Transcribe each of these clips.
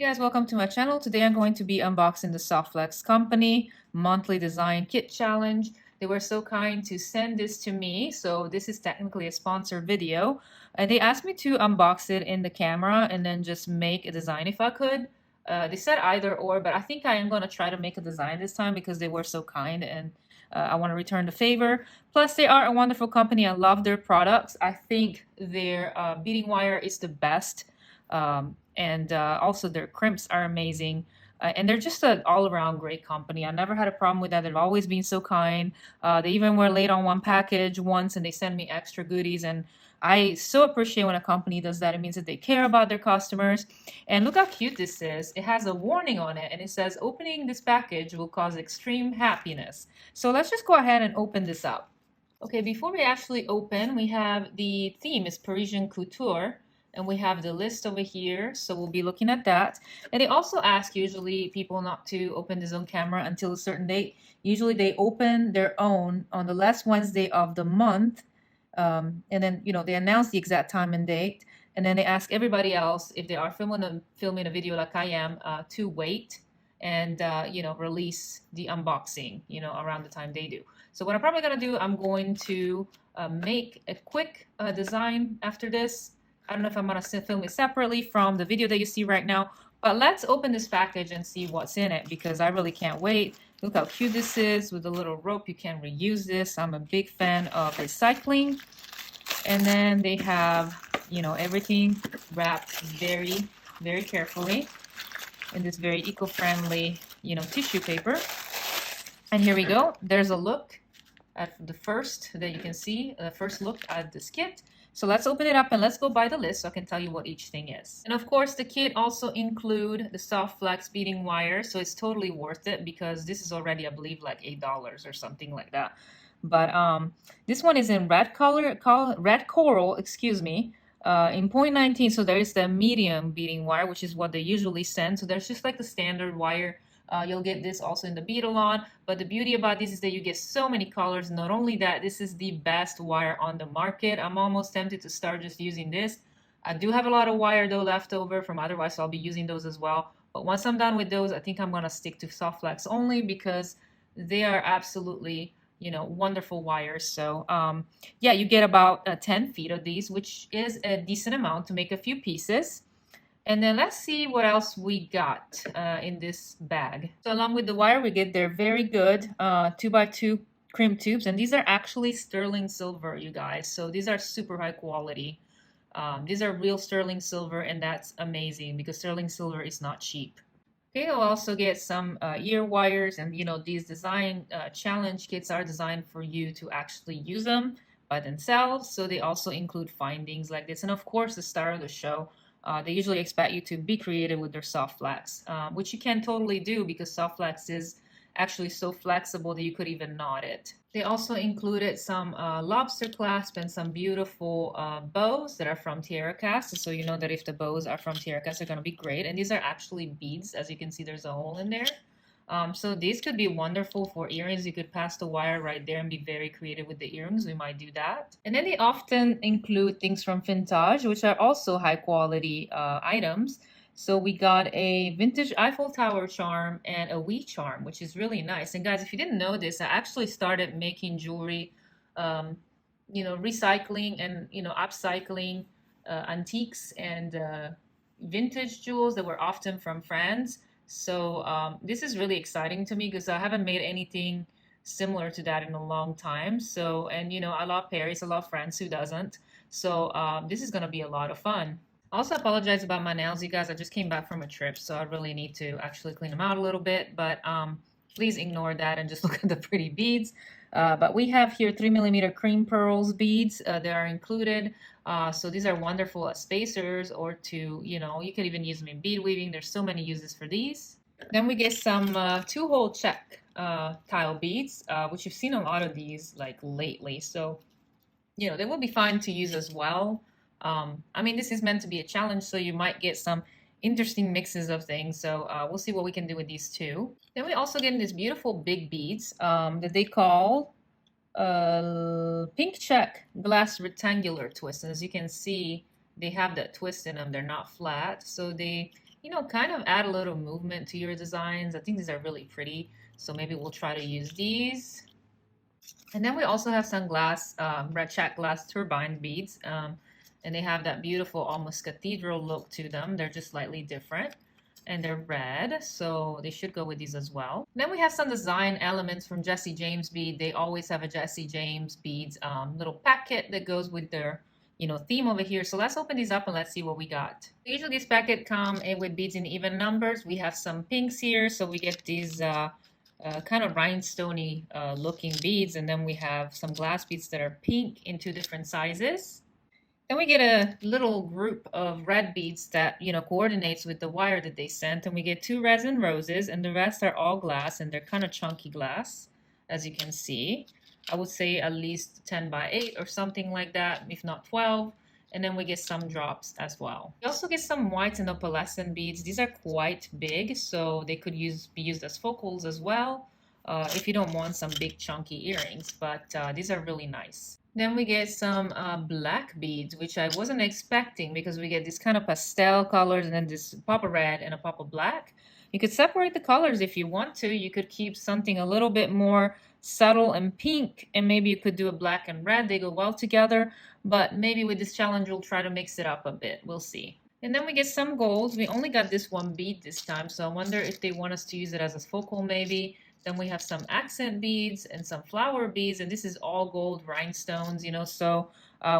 Guys, welcome to my channel. Today I'm going to be unboxing the Softflex Company monthly design kit challenge. They were so kind to send this to me, so this is technically a sponsored video. They asked me to unbox it in the camera and then just make a design if I could. They said either or, but I think I am going to try to make a design this time because they were so kind and I want to return the favor. Plus, they are a wonderful company. I love their products. I think their beading wire is the best. And also their crimps are amazing. And they're just an all-around great company. I never had a problem with that. They've always been so kind. They even were late on one package once and they sent me extra goodies. And I so appreciate when a company does that. It means that they care about their customers. And look how cute this is. It has a warning on it and it says, opening this package will cause extreme happiness. So let's just go ahead and open this up. Okay, before we actually open, we have the theme is Parisian Couture. And we have the list over here, so we'll be looking at that. And they also ask usually people not to open this on camera until a certain date. Usually they open their own on the last Wednesday of the month. And then, they announce the exact time and date. And then they ask everybody else if they are filming a video like I am to wait and, release the unboxing, around the time they do. So what I'm probably going to do, I'm going to make a quick design after this. I don't know if I'm going to film it separately from the video that you see right now, but let's open this package and see what's in it because I really can't wait. Look how cute this is with a little rope. You can reuse this. I'm a big fan of recycling. And then they have, everything wrapped very, very carefully in this very eco-friendly, tissue paper. And here we go. There's a look at the first that you can see, the first look at this kit. So let's open it up and let's go by the list so I can tell you what each thing is. And of course, the kit also include the Softflex beading wire. So it's totally worth it because this is already, I believe, like $8 or something like that. But this one is in red coral, excuse me, in 0.19. So there is the medium beading wire, which is what they usually send. So there's just like the standard wire. You'll get this also in the Beadalon, but the beauty about this is that you get so many colors. Not only that, this is the best wire on the market. I'm almost tempted to start just using this. I do have a lot of wire though left over from otherwise, so I'll be using those as well. But once I'm done with those, I think I'm going to stick to Softflex only because they are absolutely, wonderful wires. So yeah, you get about 10 feet of these, which is a decent amount to make a few pieces. And then let's see what else we got in this bag. So along with the wire, we get their very good 2x2 crimp tubes. And these are actually sterling silver, you guys. So these are super high quality. These are real sterling silver, and that's amazing because sterling silver is not cheap. Okay, I'll also get some ear wires. And, these design challenge kits are designed for you to actually use them by themselves. So they also include findings like this. And of course, the star of the show. They usually expect you to be creative with their Softflex, which you can totally do because Softflex is actually so flexible that you could even knot it. They also included some lobster clasp and some beautiful bows that are from Tierra Cast. So you know that if the bows are from Tierra Cast, they're going to be great. And these are actually beads. As you can see, there's a hole in there. So these could be wonderful for earrings. You could pass the wire right there and be very creative with the earrings. We might do that. And then they often include things from Vintage, which are also high quality items. So we got a vintage Eiffel Tower charm and a Wii charm, which is really nice. And guys, if you didn't know this, I actually started making jewelry, recycling and, upcycling antiques and vintage jewels that were often from France. So this is really exciting to me because I haven't made anything similar to that in a long time. So, and I love Paris, I love France, who doesn't? So this is going to be a lot of fun. Also apologize about my nails, you guys. I just came back from a trip, so I really need to actually clean them out a little bit. But please ignore that and just look at the pretty beads. But we have here 3mm cream pearls beads that are included. So these are wonderful as spacers or to, you can even use them in bead weaving. There's so many uses for these. Then we get some 2-hole check tile beads, which you've seen a lot of these like lately. So, they will be fine to use as well. I mean, this is meant to be a challenge, so you might get some interesting mixes of things. So we'll see what we can do with these two. Then we also get these beautiful big beads that they call pink check glass rectangular twist. And as you can see, they have that twist in them. They're not flat. So they, you know, kind of add a little movement to your designs. I think these are really pretty, so maybe we'll try to use these. And then we also have some glass, red check glass turbine beads, and they have that beautiful, almost cathedral look to them. They're just slightly different, and they're red, so they should go with these as well. Then we have some design elements from Jesse James bead. They always have a Jesse James beads little packet that goes with their theme over here. So let's open these up and let's see what we got. Usually these packets come with beads in even numbers. We have some pinks here, so we get these kind of rhinestoney looking beads, and then we have some glass beads that are pink in 2 different sizes. Then we get a little group of red beads that coordinates with the wire that they sent, and we get 2 reds and roses, and the rest are all glass, and they're kind of chunky glass, as you can see. I would say at least 10 by 8 or something like that, if not 12. And then we get some drops as well. We also get some whites and opalescent beads. These are quite big, so they could be used as focals as well if you don't want some big chunky earrings, but these are really nice. Then we get some black beads, which I wasn't expecting because we get these kind of pastel colors and then this pop of red and a pop of black. You could separate the colors if you want to. You could keep something a little bit more subtle and pink, and maybe you could do a black and red. They go well together, but maybe with this challenge we'll try to mix it up a bit. We'll see. And then we get some golds. We only got this one bead this time, so I wonder if they want us to use it as a focal maybe. Then we have some accent beads and some flower beads, and this is all gold rhinestones, so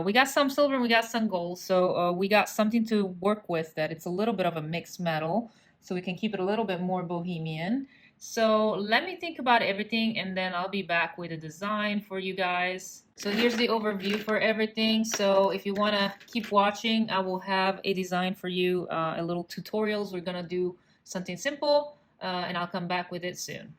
we got some silver and we got some gold, so we got something to work with that it's a little bit of a mixed metal, so we can keep it a little bit more bohemian. So let me think about everything, and then I'll be back with a design for you guys. So here's the overview for everything. So if you want to keep watching, I will have a design for you, a little tutorials. We're going to do something simple, and I'll come back with it soon.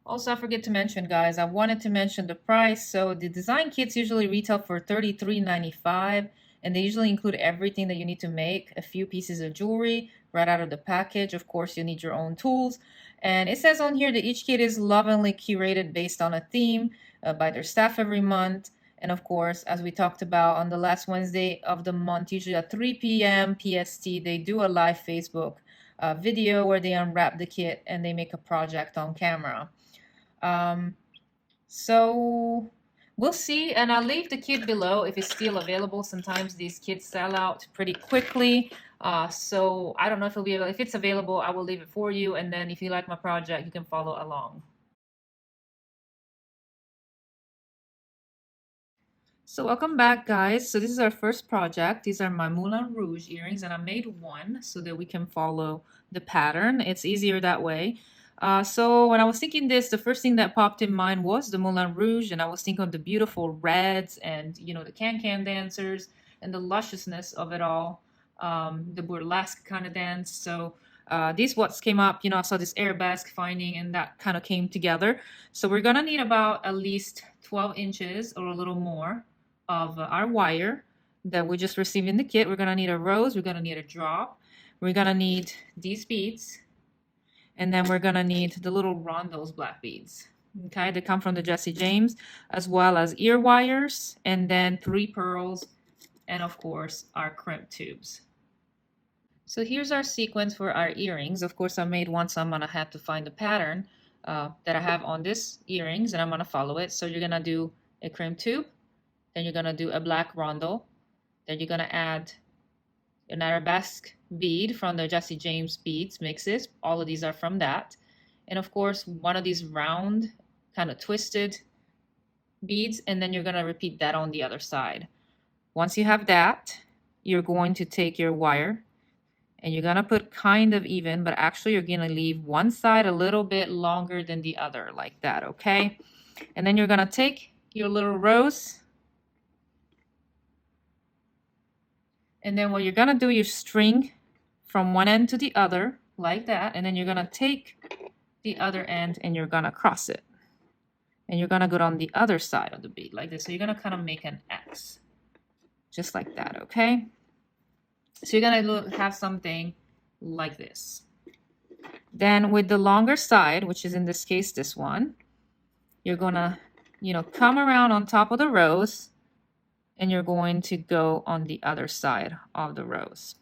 Also, I forget to mention, guys, I wanted to mention the price. So the design kits usually retail for $33.95, and they usually include everything that you need to make, a few pieces of jewelry right out of the package. Of course, you need your own tools. And it says on here that each kit is lovingly curated based on a theme by their staff every month. And of course, as we talked about on the last Wednesday of the month, usually at 3 p.m. PST, they do a live Facebook video where they unwrap the kit and they make a project on camera. So we'll see, and I'll leave the kit below if it's still available. Sometimes these kits sell out pretty quickly, so I don't know if it'll be able. If it's available, I will leave it for you, and then if you like my project, you can follow along. So welcome back, guys. So this is our first project. These are my Moulin Rouge earrings, and I made one so that we can follow the pattern. It's easier that way. So when I was thinking this, the first thing that popped in mind was the Moulin Rouge, and I was thinking of the beautiful reds and, the can-can dancers and the lusciousness of it all, the burlesque kind of dance. So these what came up, I saw this arabesque finding, and that kind of came together. So we're going to need about at least 12 inches or a little more of our wire that we just received in the kit. We're going to need a rose. We're going to need a drop. We're going to need these beads. And then we're going to need the little rondos black beads. Okay, they come from the Jesse James, as well as ear wires, and then 3 pearls, and of course our crimp tubes. So here's our sequence for our earrings. Of course, I made one, so I'm going to have to find the pattern that I have on this earrings, and I'm going to follow it. So you're going to do a crimp tube, then you're going to do a black rondo, then you're going to add an arabesque bead from the Jesse James beads mixes. All of these are from that. And of course, one of these round, kind of twisted beads, and then you're going to repeat that on the other side. Once you have that, you're going to take your wire and you're going to put kind of even, but actually you're going to leave one side a little bit longer than the other, like that, okay? And then you're going to take your little rose, and then what you're going to do, you string from one end to the other like that, and then you're going to take the other end and you're going to cross it. And you're going to go on the other side of the bead like this. So you're going to kind of make an X, just like that, okay? So you're going to have something like this. Then with the longer side, which is in this case this one, you're going to, come around on top of the rose, and you're going to go on the other side of the rose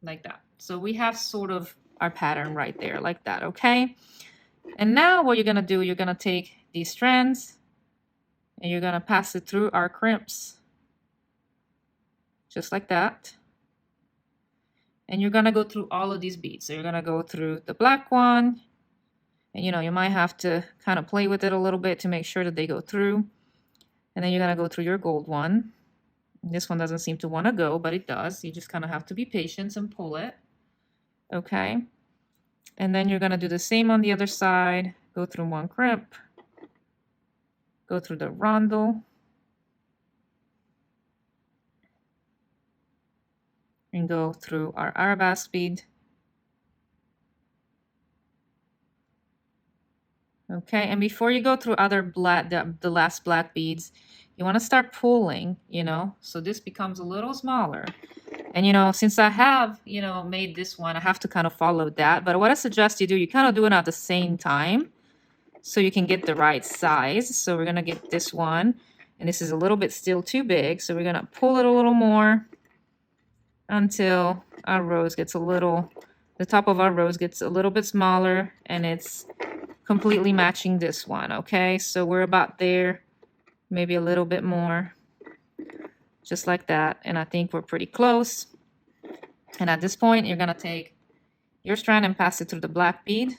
like that. So we have sort of our pattern right there, like that, okay? And now what you're gonna do, you're gonna take these strands and you're gonna pass it through our crimps, just like that. And you're gonna go through all of these beads. So you're gonna go through the black one, and you know, you might have to kind of play with it a little bit to make sure that they go through. And then you're gonna go through your gold one. This one doesn't seem to want to go, but it does. You just kind of have to be patient and pull it. Okay. And then you're gonna do the same on the other side. Go through one crimp. Go through the rondel. And go through our arabesque bead. Okay, and before you go through other black, the last black beads, you want to start pulling, you know, so this becomes a little smaller. And, you know, since I have, you know, made this one, I have to kind of follow that. But what I suggest you do, you kind of do it at the same time so you can get the right size. So we're going to get this one, and this is a little bit still too big. So we're going to pull it a little more until our rose gets a little, the top of our rose gets a little bit smaller, and it's completely matching this one. Okay, so we're about there, maybe a little bit more, just like that. And I think we're pretty close. And at this point, you're gonna take your strand and pass it through the black bead,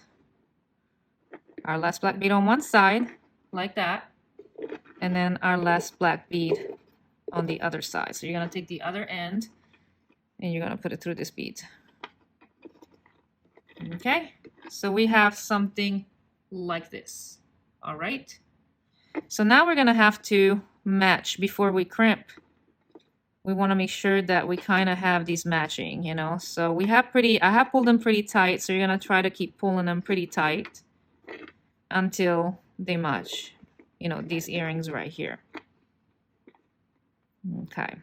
our last black bead on one side, like that, and then our last black bead on the other side. So you're gonna take the other end and you're gonna put it through this bead. Okay, so we have something like this. All right, so now we're gonna have to match before we crimp. We want to make sure that we kind of have these matching, you know. So we have I have pulled them pretty tight, so you're gonna try to keep pulling them pretty tight until they match, you know, these earrings right here. Okay.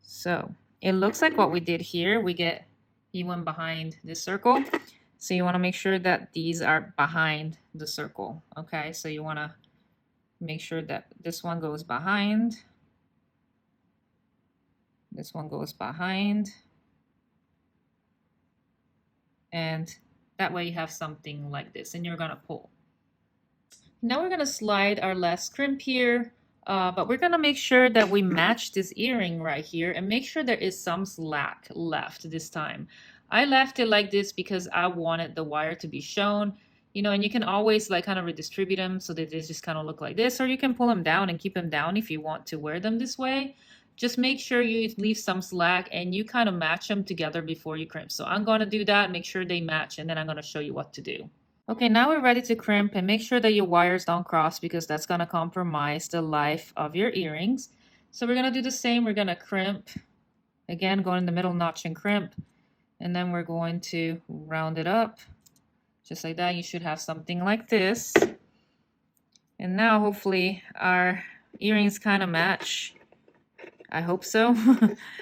So it looks like what we did here, he went behind this circle. So you want to make sure that these are behind the circle. Okay, so you want to make sure that this one goes behind. This one goes behind. And that way you have something like this, and you're going to pull. Now we're going to slide our last crimp here. But we're going to make sure that we match this earring right here and make sure there is some slack left this time. I left it like this because I wanted the wire to be shown, you know, and you can always like kind of redistribute them so that they just kind of look like this, or you can pull them down and keep them down if you want to wear them this way. Just make sure you leave some slack and you kind of match them together before you crimp. So I'm going to do that, make sure they match, and then I'm going to show you what to do. Okay, now we're ready to crimp, and make sure that your wires don't cross because that's going to compromise the life of your earrings. So we're going to do the same. We're going to crimp. Again, go in the middle notch and crimp. And then we're going to round it up. Just like that. You should have something like this. And now hopefully our earrings kind of match. I hope so.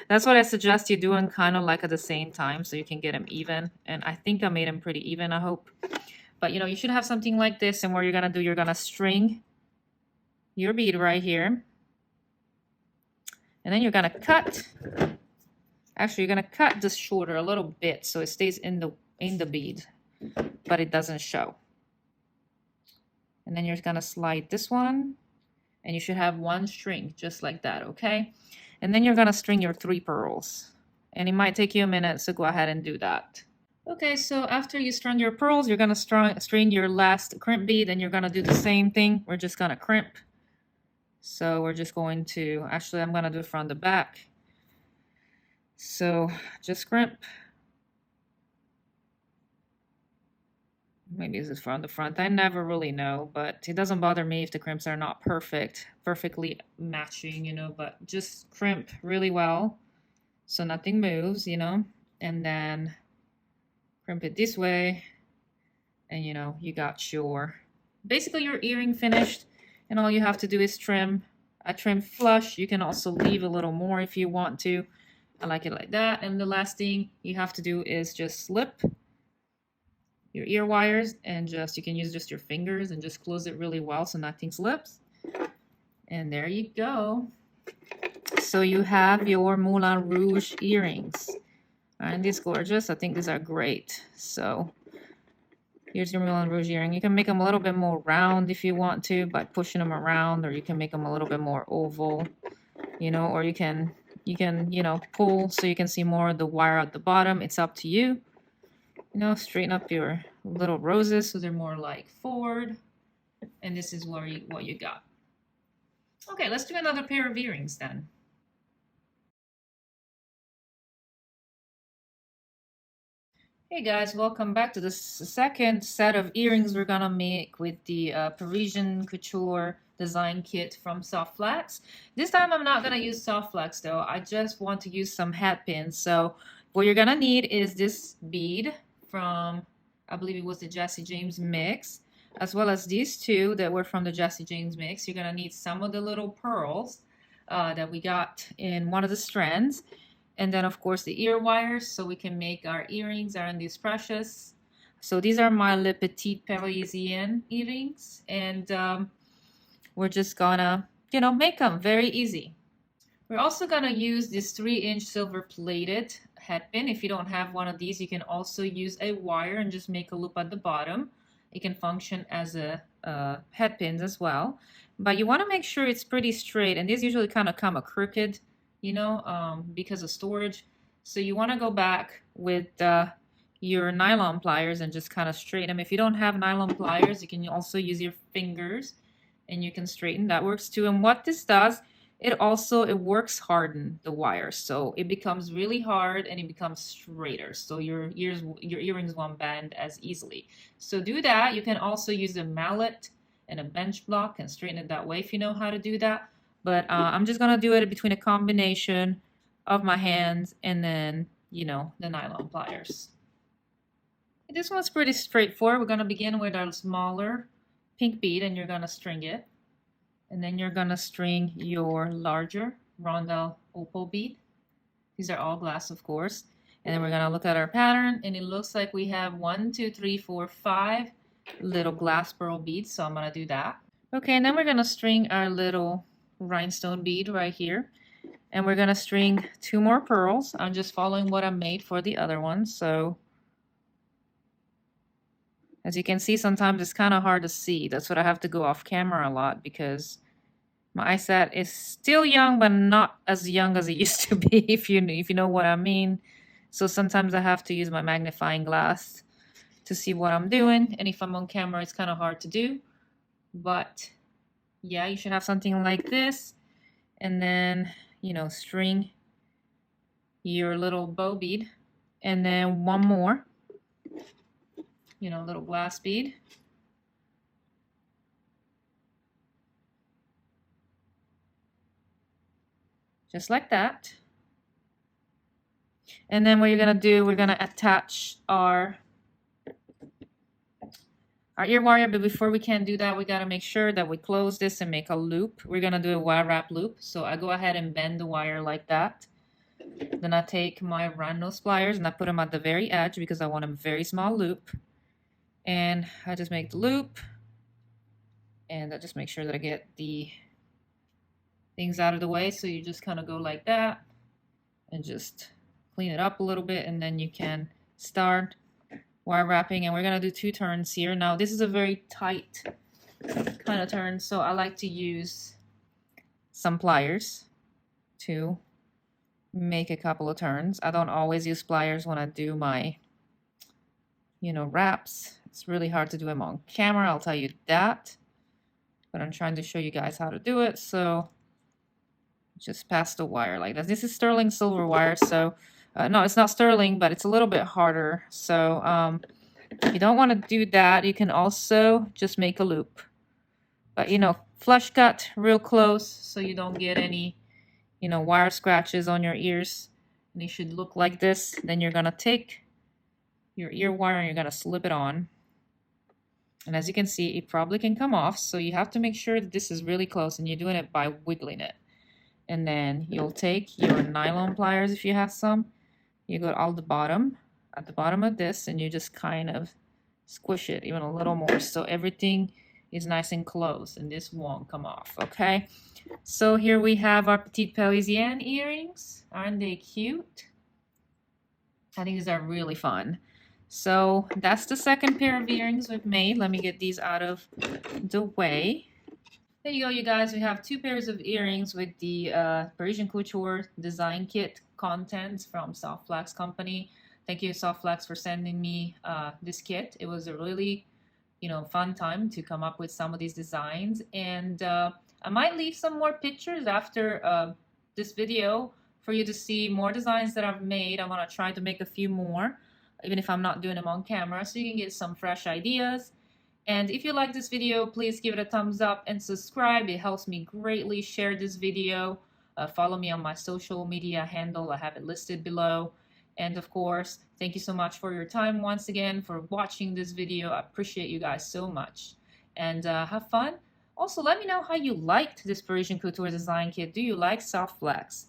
That's what I suggest you doing kind of like at the same time so you can get them even. And I think I made them pretty even, I hope. But, you know, you should have something like this, and what you're going to do, you're going to string your bead right here. And then you're going to cut. Actually, you're going to cut this shorter a little bit so it stays in the bead, but it doesn't show. And then you're going to slide this one, and you should have one string just like that, okay? And then you're going to string your 3 pearls. And it might take you a minute, so go ahead and do that. Okay, so after you strung your pearls, you're going to string your last crimp bead, and you're going to do the same thing. We're just going to crimp. So we're just going to, actually I'm going to do it from the back. So just crimp. Maybe this is from the front. I never really know, but it doesn't bother me if the crimps are not perfectly matching, you know, but just crimp really well so nothing moves, you know, and then crimp it this way, and you know, you got your, basically your earring finished, and all you have to do is trim. I trim flush. You can also leave a little more if you want to. I like it like that. And the last thing you have to do is just slip your ear wires, and you can use just your fingers and just close it really well so nothing slips. And there you go. So you have your Moulin Rouge earrings. Aren't these gorgeous? I think these are great. So here's your Moulin Rouge earring. You can make them a little bit more round if you want to by pushing them around, or you can make them a little bit more oval, you know, or you can, you know, pull so you can see more of the wire at the bottom. It's up to you. You know, straighten up your little roses so they're more like forward. And this is what you got. Okay, let's do another pair of earrings then. Hey guys, welcome back to the second set of earrings we're gonna make with the Parisian Couture design kit from Soft Flax. This time I'm not gonna use Soft Flax though, I just want to use some hat pins. So what you're gonna need is this bead from, I believe it was the Jesse James mix, as well as these two that were from the Jesse James mix. You're gonna need some of the little pearls that we got in one of the strands. And then, of course, the ear wires, so we can make our earrings. Aren't these precious? So these are my Le Petite Parisien earrings. And we're just gonna, you know, make them very easy. We're also gonna use this 3-inch silver plated head pin. If you don't have one of these, you can also use a wire and just make a loop at the bottom. It can function as a head pins as well. But you want to make sure it's pretty straight. And these usually kind of come a crooked, you know, because of storage. So you want to go back with your nylon pliers and just kind of straighten them. If you don't have nylon pliers, you can also use your fingers and you can straighten. That works too. And what this does, it works harden the wire, so it becomes really hard and it becomes straighter, so your earrings won't bend as easily. So do that. You can also use a mallet and a bench block and straighten it that way if you know how to do that. But I'm just gonna do it between a combination of my hands and then, you know, the nylon pliers. This one's pretty straightforward. We're gonna begin with our smaller pink bead and you're gonna string it. And then you're gonna string your larger rondelle opal bead. These are all glass, of course. And then we're gonna look at our pattern, and it looks like we have 1, 2, 3, 4, 5 little glass pearl beads. So I'm gonna do that. Okay, and then we're gonna string our little rhinestone bead right here. And we're gonna string 2 more pearls. I'm just following what I made for the other one. So as you can see, sometimes it's kind of hard to see. That's what I have to go off camera a lot because my eyesight is still young, but not as young as it used to be, if you know what I mean. So sometimes I have to use my magnifying glass to see what I'm doing. And if I'm on camera, it's kind of hard to do. But yeah, you should have something like this. And then, you know, string your little bow bead. And then 1 more. You know, little glass bead. Just like that. And then what you're gonna do, we're gonna attach our ear wire, but before we can do that, we gotta make sure that we close this and make a loop. We're gonna do a wire wrap loop. So I go ahead and bend the wire like that. Then I take my round nose pliers and I put them at the very edge because I want a very small loop. And I just make the loop. And I just make sure that I get the things out of the way. So you just kind of go like that and just clean it up a little bit, and then you can start wire wrapping. And we're gonna do 2 turns here. Now this is a very tight kind of turn, so I like to use some pliers to make a couple of turns. I don't always use pliers when I do my, you know, wraps. It's really hard to do them on camera, I'll tell you that, but I'm trying to show you guys how to do it. So just pass the wire like that. This is sterling silver wire, so no, it's not sterling, but it's a little bit harder. So if you don't want to do that, you can also just make a loop. But, you know, flush cut real close so you don't get any, you know, wire scratches on your ears. And they should look like this. Then you're going to take your ear wire and you're going to slip it on. And as you can see, it probably can come off. So you have to make sure that this is really close and you're doing it by wiggling it. And then you'll take your nylon pliers if you have some. You go at the bottom of this, and you just kind of squish it even a little more so everything is nice and close, and this won't come off, okay? So here we have our Petite Parisian earrings. Aren't they cute? I think these are really fun. So that's the second pair of earrings we've made. Let me get these out of the way. There you go, you guys. We have two pairs of earrings with the Parisian Couture design kit contents from Soft Flax Company. Thank you, Soft Flax, for sending me this kit. It was a really, fun time to come up with some of these designs. And I might leave some more pictures after this video for you to see more designs that I've made. I'm going to try to make a few more, even if I'm not doing them on camera, so you can get some fresh ideas. And if you like this video, please give it a thumbs up and subscribe. It helps me greatly. Share this video. Follow me on my social media handle. I have it listed below. And of course, thank you so much for your time once again for watching this video. I appreciate you guys so much. And have fun. Also, let me know how you liked this Parisian Couture design kit. Do you like Soft Flax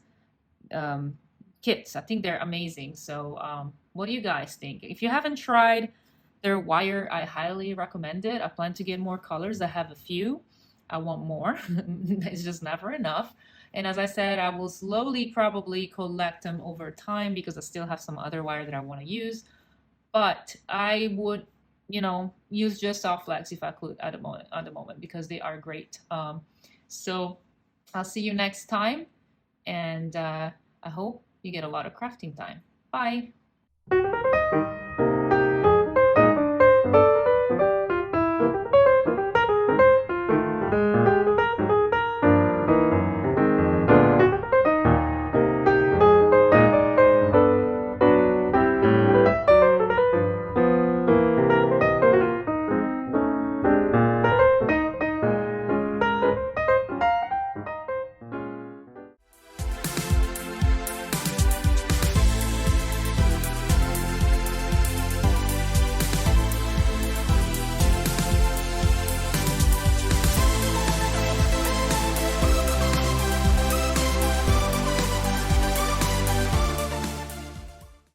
kits? I think they're amazing. So what do you guys think? If you haven't tried their wire, I highly recommend it. I plan to get more colors. I have a few. I want more. It's just never enough. And as I said, I will slowly probably collect them over time because I still have some other wire that I want to use. But I would, use just Soft Flax if I could at the moment because they are great. So I'll see you next time. And I hope you get a lot of crafting time. Bye.